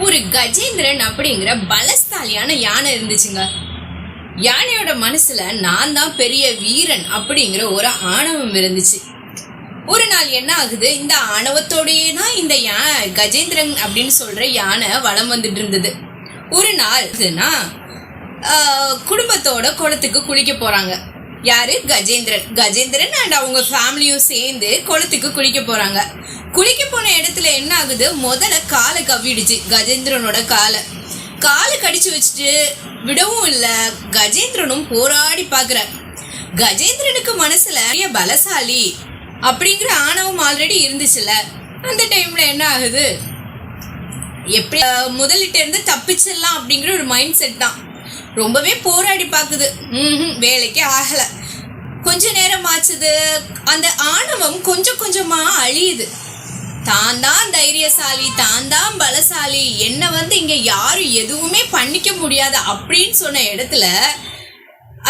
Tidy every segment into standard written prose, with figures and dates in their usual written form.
ஒரு கஜேந்திரன் அப்படிங்கிற பலஸ்தாலியான யானை இருந்துச்சுங்க. யானையோட மனசுல நான் தான் பெரிய வீரன் அப்படிங்கிற ஒரு ஆணவம் இருந்துச்சு. ஒரு நாள் என்ன ஆகுது, இந்த ஆணவத்தோடயே தான் இந்த கஜேந்திரன் அப்படின்னு சொல்ற யானை வலம் வந்துட்டு இருந்தது. ஒரு நாள் குடும்பத்தோட குளத்துக்கு குளிக்க போறாங்க. யாரு? கஜேந்திரன் அண்ட் அவங்க ஃபேமிலியும் சேர்ந்து குளத்துக்கு குளிக்க போறாங்க. குளிக்க போன இடத்துல என்ன ஆகுது, முதல்ல காலை கவ்விடுச்சு. கஜேந்திரனோட காலை கடிச்சு வச்சுட்டு விடவும் இல்லை. கஜேந்திரனும் போராடி பாக்குற. கஜேந்திரனுக்கு மனசுல பலசாலி அப்படிங்கிற ஆணவம் ஆல்ரெடி இருந்துச்சுல. அந்த டைம்ல என்ன ஆகுது, எப்படி முதலிட்ட இருந்து தப்பிச்சிடலாம் அப்படிங்கிற ஒரு மைண்ட் செட் தான். ரொம்பவே போராடி பாக்குது. வேலைக்கே ஆகல. கொஞ்ச நேரம் ஆச்சுது. அந்த ஆணவம் கொஞ்சம் கொஞ்சமா அழியுது. தான் தான் தைரியசாலி, தான் தான் பலசாலி, என்ன இங்க யாரும் எதுவுமே பண்ணிக்க முடியாது அப்படின்னு சொன்ன இடத்துல,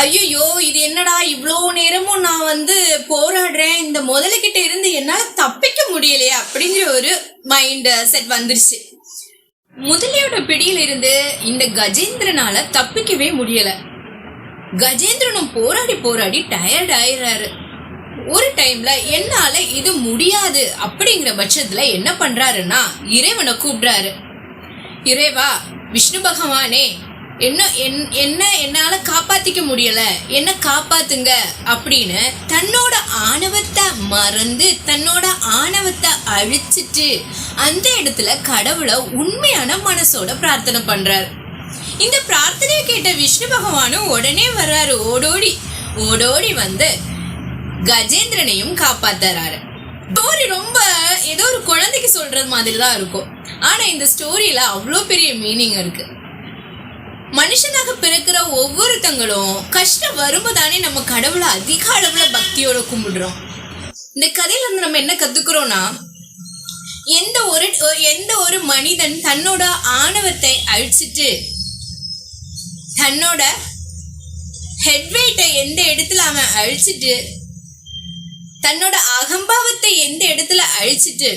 ஐயோ இது என்னடா இவ்வளோ நேரமும் நான் போராடுறேன், இந்த முதலுக்கிட்ட இருந்து என்னால தப்பிக்க முடியலையே அப்படிங்கிற ஒரு மைண்ட் செட் வந்துருச்சு. முதலையோட பிடியில இருந்து இந்த கஜேந்திரனால தப்பிக்கவே முடியல. கஜேந்திரனும் போராடி போராடி டயர்ட் ஆயிடுறாரு. ஒரு டைம்ல என்னால இது முடியாது அப்படிங்கிற பட்சத்துல என்ன பண்றாருன்னா, இறைவனை கூப்பிடுறாரு. இறைவா, விஷ்ணு பகவானே, என்னால காப்பாத்திக்க முடியல, என்ன காப்பாத்துங்க அப்படின்னு தன்னோட ஆணவத்தை மறந்து தன்னோட ஆணவத்தை அழிச்சிட்டு அந்த இடத்துல கடவுளை உண்மையான மனசோட பிரார்த்தனை பண்றாரு. இந்த பிரார்த்தனையை கேட்ட விஷ்ணு பகவானும் உடனே வர்றாரு. ஓடோடி கஜேந்திரனையும் காப்பாத்துறாரு. ஸ்டோரி ரொம்ப ஏதோ ஒரு குழந்தைக்கு சொல்றது மாதிரி தான் இருக்கும். ஆனா இந்த ஸ்டோரியில அவ்வளோ பெரிய மீனிங் இருக்கு. மனுஷனாக பிறக்கிற ஒவ்வொருத்தங்களும் கஷ்டம் வரும்போதானே நம்ம கடவுளை அதிக அளவுல பக்தியோட கும்பிடுறோம். இந்த கதையில இருந்து நம்ம என்ன கத்துக்கிறோம்னா, எந்த ஒரு மனிதன் தன்னோட ஆணவத்தை அழிச்சிட்டு தன்னோட ஹெட்வெயிட்டை எந்த இடத்துல அவன் அழிச்சிட்டு தன்னோட அகம்பாவத்தை எந்த இடத்துல அழிச்சிட்டு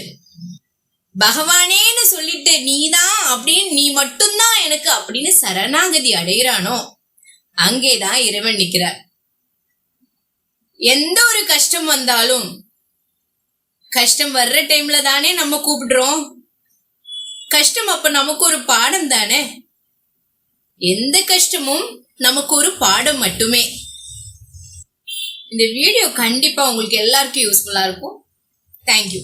பகவானேன்னு சொல்லிட்டு நீதான் அப்படின்னு, நீ மட்டும்தான் எனக்கு அப்படின்னு சரணாகதி அடைகிறானோ அங்கேதான் இறைவன் நிற்கிறார். எந்த ஒரு கஷ்டம் வந்தாலும், கஷ்டம் வர்ற டைம்ல தானே நம்ம கூப்பிடுறோம். கஷ்டம் அப்ப நமக்கு ஒரு பாடம் தானே. எந்த கஷ்டமும் நமக்கு ஒரு பாடம் மட்டுமே. இந்த வீடியோ கண்டிப்பா உங்களுக்கு எல்லாருக்கும் யூஸ்ஃபுல்லா இருக்கும். தேங்க்யூ.